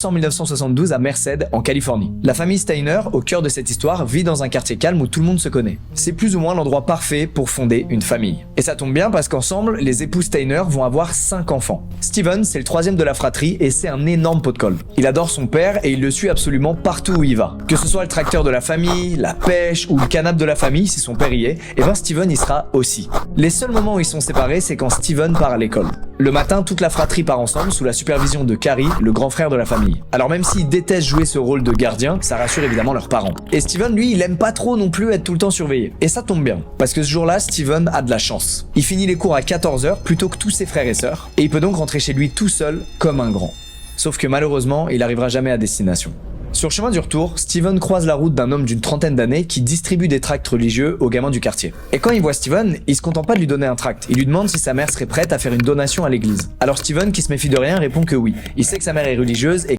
En 1972 à Merced, en Californie. La famille Steiner, au cœur de cette histoire, vit dans un quartier calme où tout le monde se connaît. C'est plus ou moins l'endroit parfait pour fonder une famille. Et ça tombe bien parce qu'ensemble, les époux Steiner vont avoir 5 enfants. Steven, c'est le 3e de la fratrie et c'est un énorme pot de colle. Il adore son père et il le suit absolument partout où il va. Que ce soit le tracteur de la famille, la pêche ou le canapé de la famille si son père y est, et ben Steven y sera aussi. Les seuls moments où ils sont séparés, c'est quand Steven part à l'école. Le matin, toute la fratrie part ensemble sous la supervision de Carrie, le grand frère de la famille. Alors même s'ils détestent jouer ce rôle de gardien, ça rassure évidemment leurs parents. Et Steven, lui, il aime pas trop non plus être tout le temps surveillé. Et ça tombe bien, parce que ce jour-là, Steven a de la chance. Il finit les cours à 14h plutôt que tous ses frères et sœurs, et il peut donc rentrer chez lui tout seul, comme un grand. Sauf que malheureusement, il arrivera jamais à destination. Sur le chemin du retour, Steven croise la route d'un homme d'une trentaine d'années qui distribue des tracts religieux aux gamins du quartier. Et quand il voit Steven, il se contente pas de lui donner un tract, il lui demande si sa mère serait prête à faire une donation à l'église. Alors Steven, qui se méfie de rien, répond que oui. Il sait que sa mère est religieuse et